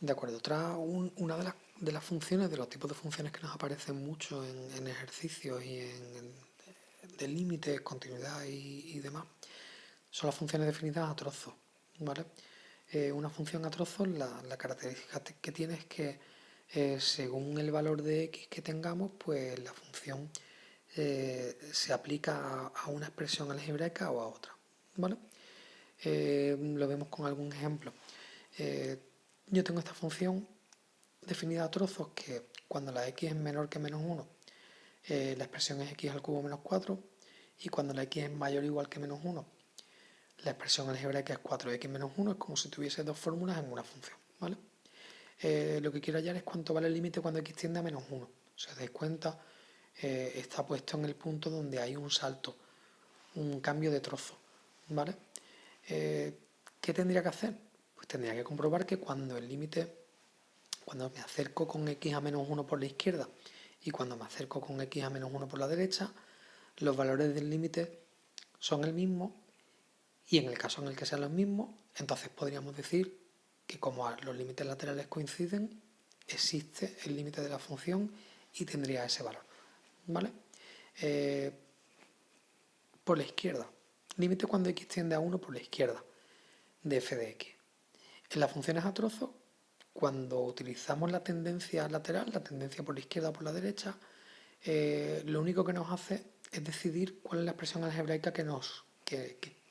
De acuerdo, una de las funciones, de los tipos de funciones que nos aparecen mucho en ejercicios y de límites, continuidad y demás, son las funciones definidas a trozos, ¿vale? Una función a trozos, la característica que tiene es que según el valor de x que tengamos, pues la función se aplica a una expresión algebraica o a otra, ¿vale? Lo vemos con algún ejemplo. Yo tengo esta función definida a trozos que cuando la x es menor que menos 1, la expresión es x al cubo menos 4, y cuando la x es mayor o igual que menos 1, la expresión algebraica es 4x menos 1, es como si tuviese dos fórmulas en una función, ¿vale? Lo que quiero hallar es cuánto vale el límite cuando x tiende a menos 1. Si os dais cuenta, está puesto en el punto donde hay un salto, un cambio de trozo, ¿vale? ¿Qué tendría que hacer? Pues tendría que comprobar que cuando me acerco con x a menos 1 por la izquierda y cuando me acerco con x a menos 1 por la derecha, los valores del límite son el mismo, y en el caso en el que sean los mismos, entonces podríamos decir que como los límites laterales coinciden, existe el límite de la función y tendría ese valor, ¿vale? Por la izquierda, límite cuando x tiende a 1 por la izquierda de f de x. En las funciones a trozos, cuando utilizamos la tendencia lateral, la tendencia por la izquierda o por la derecha, lo único que nos hace es decidir cuál es la expresión algebraica que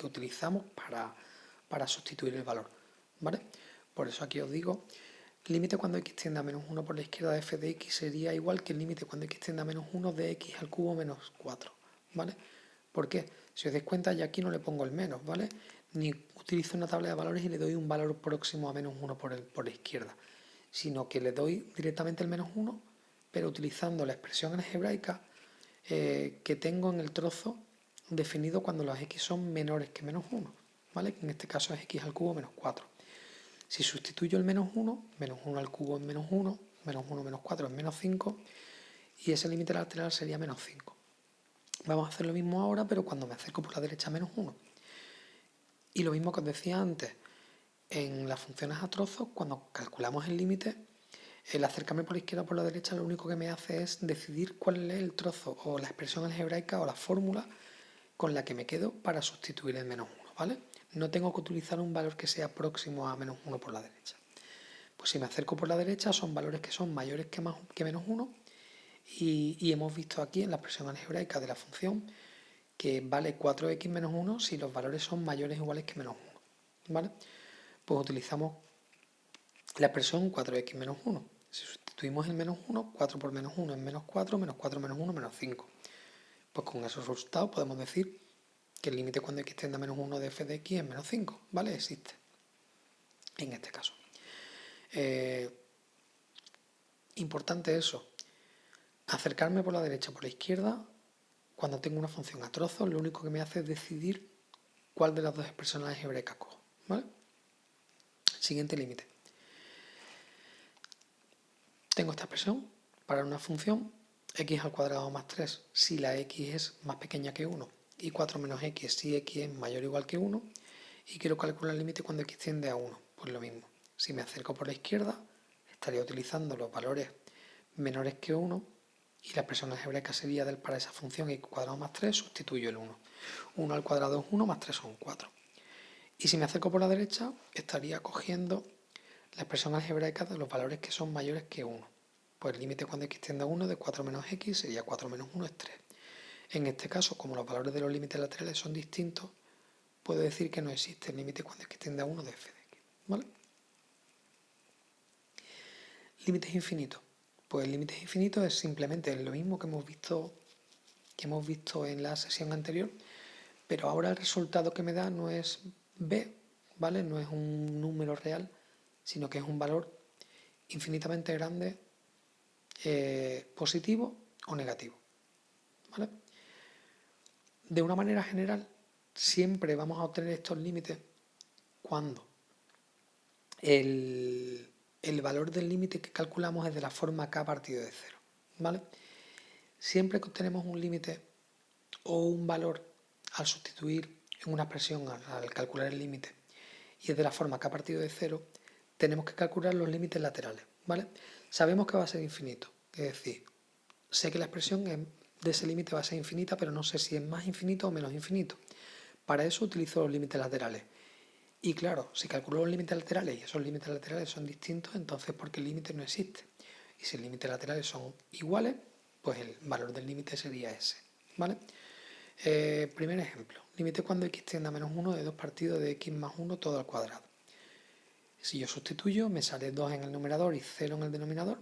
utilizamos para sustituir el valor, ¿vale? Por eso aquí os digo, límite cuando x tiende a menos 1 por la izquierda de f de x sería igual que el límite cuando x tiende a menos 1 de x al cubo menos 4, ¿vale? ¿Por qué? Si os dais cuenta, ya aquí no le pongo el menos, ¿vale? Ni utilizo una tabla de valores y le doy un valor próximo a menos 1 por la izquierda, sino que le doy directamente el menos 1, pero utilizando la expresión algebraica que tengo en el trozo definido cuando las x son menores que menos 1, ¿vale? En este caso es x al cubo menos 4. Si sustituyo el menos 1, menos 1 al cubo es menos 1, menos 1 menos 4 es menos 5, y ese límite lateral sería menos 5. Vamos a hacer lo mismo ahora, pero cuando me acerco por la derecha a menos 1. Y lo mismo que os decía antes, en las funciones a trozos, cuando calculamos el límite, el acercarme por la izquierda o por la derecha lo único que me hace es decidir cuál es el trozo o la expresión algebraica o la fórmula con la que me quedo para sustituir el menos 1, ¿vale? No tengo que utilizar un valor que sea próximo a menos 1 por la derecha. Pues si me acerco por la derecha son valores que son mayores que menos 1, y hemos visto aquí en la expresión algebraica de la función que vale 4x menos 1 si los valores son mayores o iguales que menos 1, ¿vale? Pues utilizamos la expresión 4x menos 1. Si sustituimos el menos 1, 4 por menos 1 es menos 4 menos 1 menos 5. Pues con esos resultados podemos decir que el límite cuando x tiende a menos 1 de f de x es menos 5, ¿vale? Existe en este caso. Importante eso, acercarme por la derecha o por la izquierda cuando tengo una función a trozos, lo único que me hace es decidir cuál de las dos expresiones algebraicas cojo, ¿vale? Siguiente límite. Tengo esta expresión para una función x al cuadrado más 3 si la x es más pequeña que 1 y 4 menos x si x es mayor o igual que 1, y quiero calcular el límite cuando x tiende a 1. Pues lo mismo, si me acerco por la izquierda estaría utilizando los valores menores que 1 y la expresión algebraica sería para esa función x cuadrado más 3 sustituyo el 1. 1 al cuadrado es 1 más 3 son 4. Y si me acerco por la derecha estaría cogiendo la expresión algebraica de los valores que son mayores que 1. Pues el límite cuando x tiende a 1 de 4 menos x sería 4 menos 1 es 3. En este caso, como los valores de los límites laterales son distintos, puedo decir que no existe el límite cuando x tiende a 1 de f de x, ¿vale? Límites infinitos. Pues límites infinitos es simplemente lo mismo que hemos visto en la sesión anterior, pero ahora el resultado que me da no es b, ¿vale? No es un número real, sino que es un valor infinitamente grande, positivo o negativo, ¿vale? De una manera general, siempre vamos a obtener estos límites cuando el valor del límite que calculamos es de la forma k partido de 0, ¿vale? Siempre que obtenemos un límite o un valor al sustituir en una expresión, al calcular el límite, y es de la forma k partido de 0, tenemos que calcular los límites laterales, ¿vale? Sabemos que va a ser infinito, es decir, sé que la expresión de ese límite va a ser infinita, pero no sé si es más infinito o menos infinito. Para eso utilizo los límites laterales. Y claro, si calculo los límites laterales y esos límites laterales son distintos, entonces porque el límite no existe. Y si los límites laterales son iguales, pues el valor del límite sería ese, ¿vale? Primer ejemplo, límite cuando x tiende a menos 1 de 2 partidos de x más 1 todo al cuadrado. Si yo sustituyo, me sale 2 en el numerador y 0 en el denominador.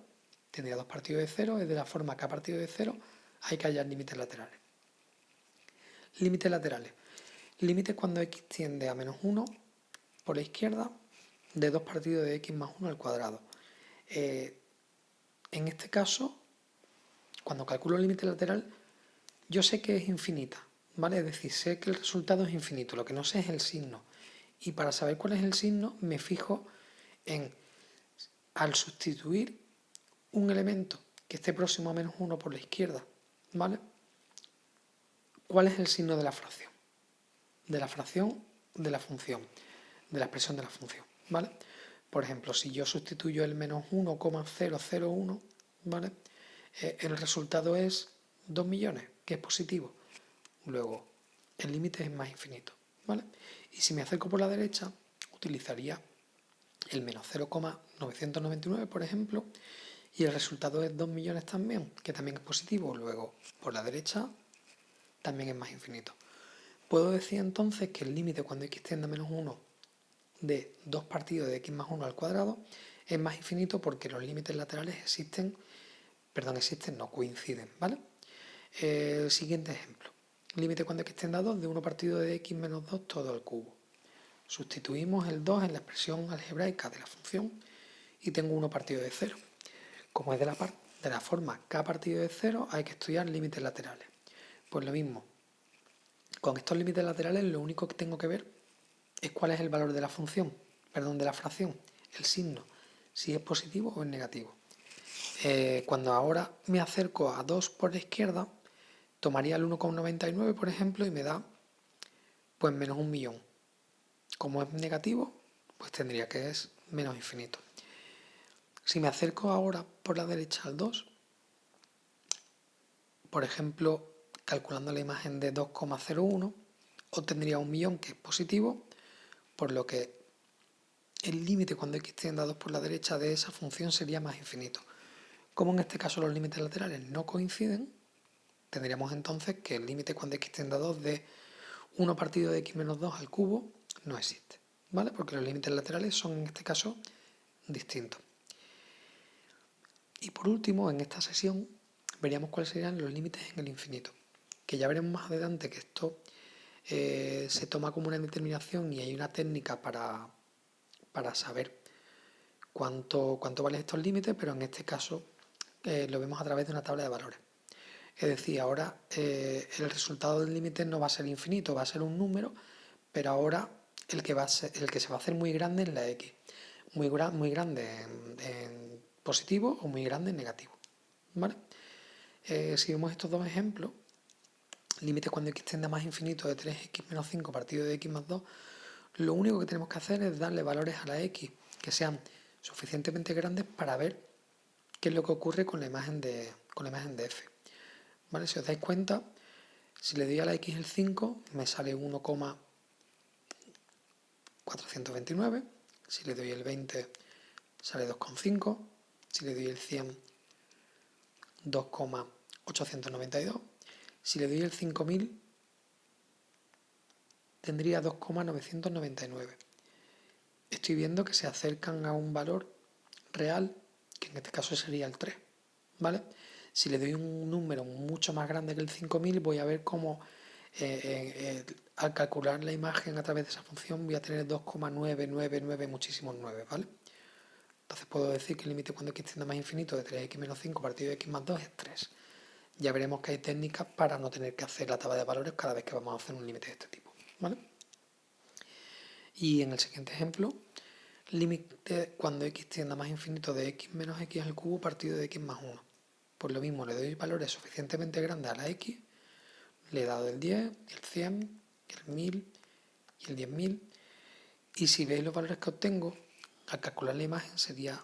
Tendría 2 partidos de 0, es de la forma que a partido de 0 hay que hallar límites laterales. Límites laterales. Límite cuando x tiende a menos 1 por la izquierda de 2 partidos de x más 1 al cuadrado. En este caso, cuando calculo el límite lateral, yo sé que es infinita, ¿vale? Es decir, sé que el resultado es infinito, lo que no sé es el signo. Y para saber cuál es el signo, me fijo en, al sustituir un elemento que esté próximo a menos 1 por la izquierda, ¿vale? ¿Cuál es el signo de la fracción? De la fracción de la función, de la expresión de la función, ¿vale? Por ejemplo, si yo sustituyo el menos 1,001, ¿vale? El resultado es 2 millones, que es positivo. Luego, el límite es más infinito, ¿vale? Y si me acerco por la derecha, utilizaría el menos 0,999, por ejemplo, y el resultado es 2 millones también, que también es positivo. Luego, por la derecha, también es más infinito. Puedo decir entonces que el límite cuando x tiende a menos 1 de 2 partidos de x más 1 al cuadrado es más infinito porque los límites laterales no coinciden, ¿vale? Siguiente ejemplo. Límite cuando x tiende a 2 de 1 partido de x menos 2 todo al cubo. Sustituimos el 2 en la expresión algebraica de la función y tengo 1 partido de 0. Como es de la forma k partido de 0, hay que estudiar límites laterales. Pues lo mismo, con estos límites laterales lo único que tengo que ver es cuál es el valor de la función, de la fracción, el signo, si es positivo o es negativo. Cuando ahora me acerco a 2 por la izquierda, tomaría el 1,99 por ejemplo y me da pues menos 1 millón. Como es negativo, pues tendría que es menos infinito. Si me acerco ahora por la derecha al 2, por ejemplo, calculando la imagen de 2,01, obtendría 1 millón que es positivo, por lo que el límite cuando x tiende a 2 por la derecha de esa función sería más infinito. Como en este caso los límites laterales no coinciden, tendríamos entonces que el límite cuando x tiende a 2 de 1 partido de x menos 2 al cubo no existe, ¿vale? Porque los límites laterales son en este caso distintos. Y por último, en esta sesión veríamos cuáles serían los límites en el infinito, que ya veremos más adelante que esto se toma como una determinación y hay una técnica para saber cuánto valen estos límites, pero en este caso lo vemos a través de una tabla de valores. Es decir, ahora el resultado del límite no va a ser infinito, va a ser un número, pero ahora el que se va a hacer muy grande es la x. Muy grande en positivo o muy grande en negativo, ¿vale? Si vemos estos dos ejemplos, límite cuando x tiende a más infinito de 3x menos 5 partido de x más 2, lo único que tenemos que hacer es darle valores a la x que sean suficientemente grandes para ver qué es lo que ocurre con la imagen de f. ¿Vale? Si os dais cuenta, si le doy a la x el 5, me sale 1,429. Si le doy el 20, sale 2,5. Si le doy el 100, 2,892. Si le doy el 5000, tendría 2,999. Estoy viendo que se acercan a un valor real, que en este caso sería el 3, ¿vale? Si le doy un número mucho más grande que el 5000, voy a ver cómo al calcular la imagen a través de esa función voy a tener 2,999 muchísimos 9, ¿vale? Entonces puedo decir que el límite cuando x tiende a más infinito de 3x menos 5 partido de x más 2 es 3. Ya veremos que hay técnicas para no tener que hacer la tabla de valores cada vez que vamos a hacer un límite de este tipo, ¿vale? Y en el siguiente ejemplo, límite cuando x tiende a más infinito de x menos x al cubo partido de x más 1. Pues lo mismo, le doy valores suficientemente grandes a la x, le he dado el 10, el 100, el 1000 y el 10.000. Y si veis los valores que obtengo, Al calcular la imagen sería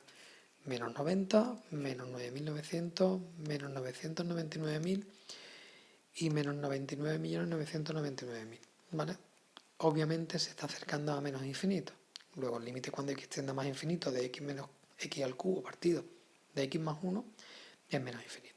menos 90, menos 9.900, menos 999.000 y menos 99.999.000, ¿vale? Obviamente se está acercando a menos infinito. Luego el límite cuando x tiende a más infinito de x menos x al cubo partido de x más 1 es menos infinito.